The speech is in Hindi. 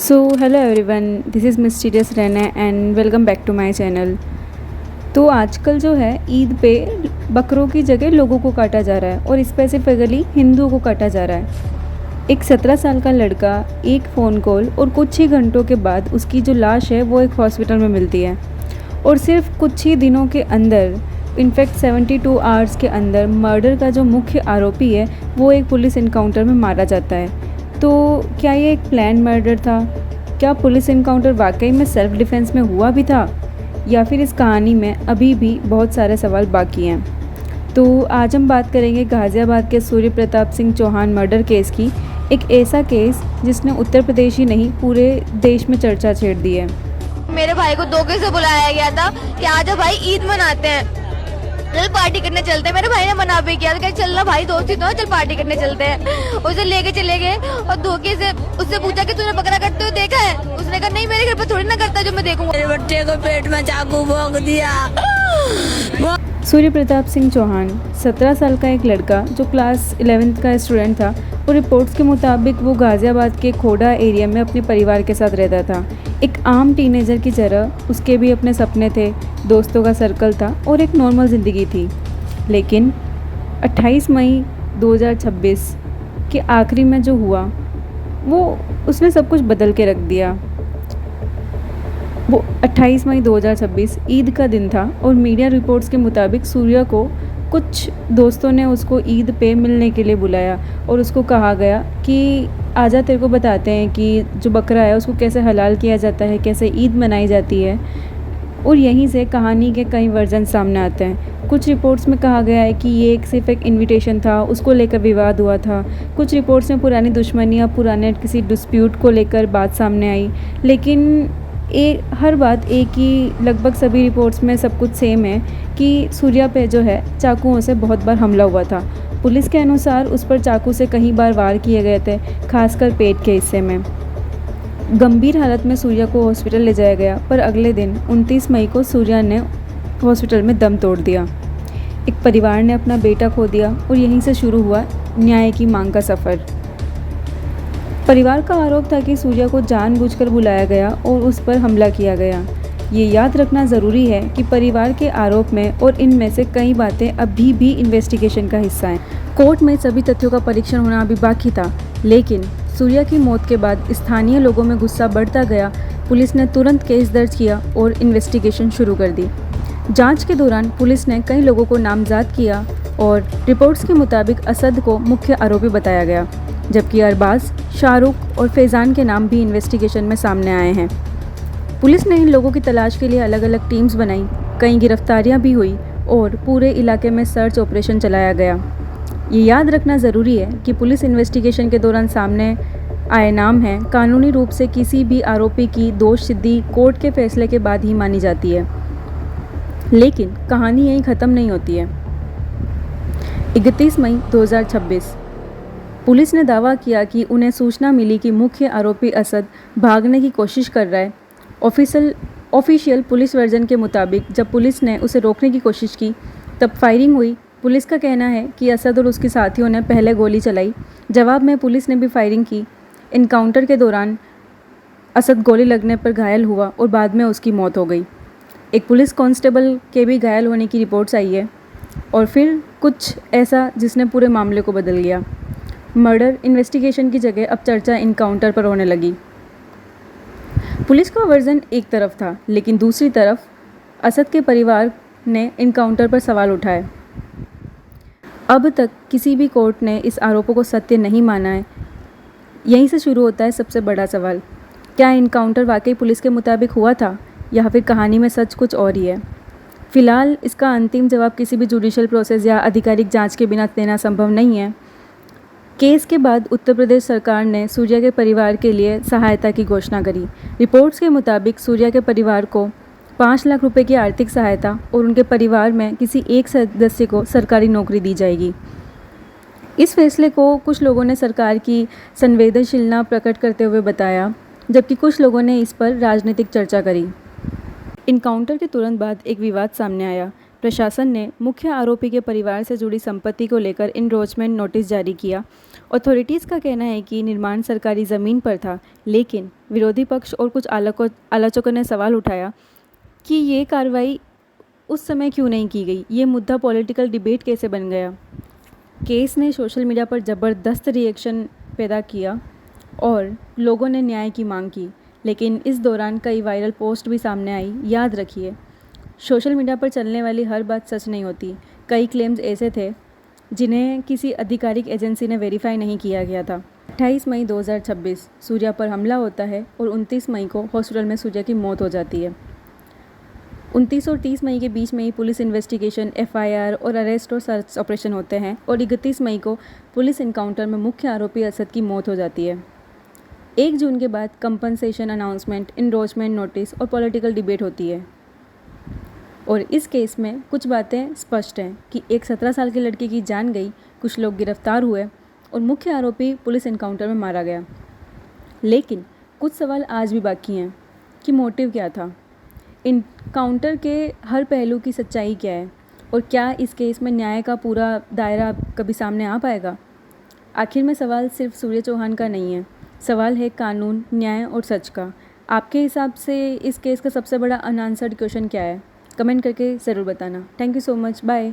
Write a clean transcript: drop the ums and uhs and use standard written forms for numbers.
So hello everyone, this is Mysterious Rena and welcome back to my channel. तो आजकल जो है ईद पे बकरों की जगह लोगों को काटा जा रहा है और स्पेसिफिकली हिंदुओं को काटा जा रहा है। एक 17 साल का लड़का, एक फ़ोन कॉल और कुछ ही घंटों के बाद उसकी जो लाश है वो एक हॉस्पिटल में मिलती है और सिर्फ कुछ ही दिनों के अंदर, इनफैक्ट 72 आवर्स के अंदर मर्डर का जो मुख्य आरोपी है वो एक पुलिस इनकाउंटर में मारा जाता है। तो क्या ये एक प्लान मर्डर था? क्या पुलिस इनकाउंटर वाकई में सेल्फ डिफेंस में हुआ भी था, या फिर इस कहानी में अभी भी बहुत सारे सवाल बाकी हैं? तो आज हम बात करेंगे गाज़ियाबाद के सूर्य प्रताप सिंह चौहान मर्डर केस की। एक ऐसा केस जिसने उत्तर प्रदेश ही नहीं पूरे देश में चर्चा छेड़ दी है। मेरे भाई को धोखे से बुलाया गया था कि आज भाई ईद मनाते हैं, चल पार्टी करने चलते हैं। मेरे भाई ने मना भी किया, चलना भाई, दोस्ती तो है, चल पार्टी करने चलते हैं। उसे लेके चले गए और धोखे से उससे पूछा कि तूने बकरा करते हुए देखा है? उसने कहा नहीं, मेरे घर पर थोड़ी ना करता जो मैं देखूंगा। मेरे बच्चे को पेट में चाकू भोंक दिया। सूर्य प्रताप सिंह चौहान 17 साल का एक लड़का जो क्लास 11th का स्टूडेंट था और रिपोर्ट्स के मुताबिक वो गाज़ियाबाद के खोड़ा एरिया में अपने परिवार के साथ रहता था। एक आम टीनेजर की तरह उसके भी अपने सपने थे, दोस्तों का सर्कल था और एक नॉर्मल ज़िंदगी थी। लेकिन 28 मई 2026 के आखिरी में जो हुआ वो उसने सब कुछ बदल के रख दिया। वो 28 मई 2026 ईद का दिन था और मीडिया रिपोर्ट्स के मुताबिक सूर्या को कुछ दोस्तों ने उसको ईद पे मिलने के लिए बुलाया और उसको कहा गया कि आजा, तेरे को बताते हैं कि जो बकरा है उसको कैसे हलाल किया जाता है, कैसे ईद मनाई जाती है। और यहीं से कहानी के कई वर्जन सामने आते हैं। कुछ रिपोर्ट्स में कहा गया है कि ये सिर्फ एक इनविटेशन था, उसको लेकर विवाद हुआ था। कुछ रिपोर्ट्स में पुरानी दुश्मनी या पुराने किसी डिस्प्यूट को लेकर बात सामने आई। लेकिन हर बात एक ही, लगभग सभी रिपोर्ट्स में सब कुछ सेम है कि सूर्या पे जो है चाकुओं से बहुत बार हमला हुआ था। पुलिस के अनुसार उस पर चाकू से कई बार वार किए गए थे, खासकर पेट के हिस्से में। गंभीर हालत में सूर्या को हॉस्पिटल ले जाया गया, पर अगले दिन 29 मई को सूर्या ने हॉस्पिटल में दम तोड़ दिया। एक परिवार ने अपना बेटा खो दिया और यहीं से शुरू हुआ न्याय की मांग का सफ़र। परिवार का आरोप था कि सूर्या को जानबूझकर बुलाया गया और उस पर हमला किया गया। ये याद रखना ज़रूरी है कि परिवार के आरोप में और इनमें से कई बातें अभी भी इन्वेस्टिगेशन का हिस्सा हैं। कोर्ट में सभी तथ्यों का परीक्षण होना अभी बाकी था, लेकिन सूर्या की मौत के बाद स्थानीय लोगों में गुस्सा बढ़ता गया। पुलिस ने तुरंत केस दर्ज किया और इन्वेस्टिगेशन शुरू कर दी। जांच के दौरान पुलिस ने कई लोगों को नामजद किया और रिपोर्ट्स के मुताबिक असद को मुख्य आरोपी बताया गया, जबकि अरबाज, शाहरुख और फैज़ान के नाम भी इन्वेस्टिगेशन में सामने आए हैं। पुलिस ने इन लोगों की तलाश के लिए अलग अलग टीम्स बनाई, कई गिरफ्तारियां भी हुई और पूरे इलाके में सर्च ऑपरेशन चलाया गया। ये याद रखना ज़रूरी है कि पुलिस इन्वेस्टिगेशन के दौरान सामने आए नाम हैं कानूनी रूप से किसी भी आरोपी की दोष सिद्धि कोर्ट के फैसले के बाद ही मानी जाती है। लेकिन कहानी यहीं ख़त्म नहीं होती है। 31 मई 2026 पुलिस ने दावा किया कि उन्हें सूचना मिली कि मुख्य आरोपी असद भागने की कोशिश कर रहा है। ऑफिशियल पुलिस वर्जन के मुताबिक जब पुलिस ने उसे रोकने की कोशिश की तब फायरिंग हुई। पुलिस का कहना है कि असद और उसके साथियों ने पहले गोली चलाई, जवाब में पुलिस ने भी फायरिंग की। इनकाउंटर के दौरान असद गोली लगने पर घायल हुआ और बाद में उसकी मौत हो गई। एक पुलिस कांस्टेबल के भी घायल होने की रिपोर्ट्स आई है। और फिर कुछ ऐसा जिसने पूरे मामले को बदल दिया। मर्डर इन्वेस्टिगेशन की जगह अब चर्चा इनकाउंटर पर होने लगी। पुलिस का वर्जन एक तरफ था, लेकिन दूसरी तरफ असद के परिवार ने इनकाउंटर पर सवाल उठाए। अब तक किसी भी कोर्ट ने इस आरोपों को सत्य नहीं माना है। यहीं से शुरू होता है सबसे बड़ा सवाल, क्या इनकाउंटर वाकई पुलिस के मुताबिक हुआ था या फिर कहानी में सच कुछ और ही है? फिलहाल इसका अंतिम जवाब किसी भी जुडिशियल प्रोसेस या आधिकारिक जांच के बिना देना संभव नहीं है। केस के बाद उत्तर प्रदेश सरकार ने सूर्या के परिवार के लिए सहायता की घोषणा करी। रिपोर्ट्स के मुताबिक सूर्या के परिवार को 5 लाख रुपए की आर्थिक सहायता और उनके परिवार में किसी एक सदस्य को सरकारी नौकरी दी जाएगी। इस फैसले को कुछ लोगों ने सरकार की संवेदनशीलता प्रकट करते हुए बताया, जबकि कुछ लोगों ने इस पर राजनीतिक चर्चा करी। इनकाउंटर के तुरंत बाद एक विवाद सामने आया। प्रशासन ने मुख्य आरोपी के परिवार से जुड़ी संपत्ति को लेकर इनरोचमेंट नोटिस जारी किया अथॉरिटीज़ का कहना है कि निर्माण सरकारी ज़मीन पर था, लेकिन विरोधी पक्ष और कुछ आलोचकों ने सवाल उठाया कि ये कार्रवाई उस समय क्यों नहीं की गई। ये मुद्दा पॉलिटिकल डिबेट कैसे बन गया। केस ने सोशल मीडिया पर ज़बरदस्त रिएक्शन पैदा किया और लोगों ने न्याय की मांग की, लेकिन इस दौरान कई वायरल पोस्ट भी सामने आई। याद रखिए, सोशल मीडिया पर चलने वाली हर बात सच नहीं होती। कई क्लेम्स ऐसे थे जिन्हें किसी आधिकारिक एजेंसी ने वेरीफाई नहीं किया गया था। 28 मई 2026 सूर्या पर हमला होता है और 29 मई को हॉस्पिटल में सूर्या की मौत हो जाती है। 29 और 30 मई के बीच में ही पुलिस इन्वेस्टिगेशन, FIR और अरेस्ट और सर्च ऑपरेशन होते हैं और 31 मई को पुलिस इनकाउंटर में मुख्य आरोपी असद की मौत हो जाती है। 1 जून के बाद कंपनसेशन अनाउंसमेंट, इंडोर्समेंट नोटिस और पॉलिटिकल डिबेट होती है। और इस केस में कुछ बातें स्पष्ट हैं कि एक 17 साल की लड़की की जान गई, कुछ लोग गिरफ्तार हुए और मुख्य आरोपी पुलिस इनकाउंटर में मारा गया। लेकिन कुछ सवाल आज भी बाकी हैं कि मोटिव क्या था, इनकाउंटर के हर पहलू की सच्चाई क्या है और क्या इस केस में न्याय का पूरा दायरा कभी सामने आ पाएगा। आखिर में सवाल सिर्फ सूर्य चौहान का नहीं है, सवाल है कानून, न्याय और सच का। आपके हिसाब से इस केस का सबसे बड़ा अनआंसर्ड क्वेश्चन क्या है? कमेंट करके ज़रूर बताना। Thank you so much, bye.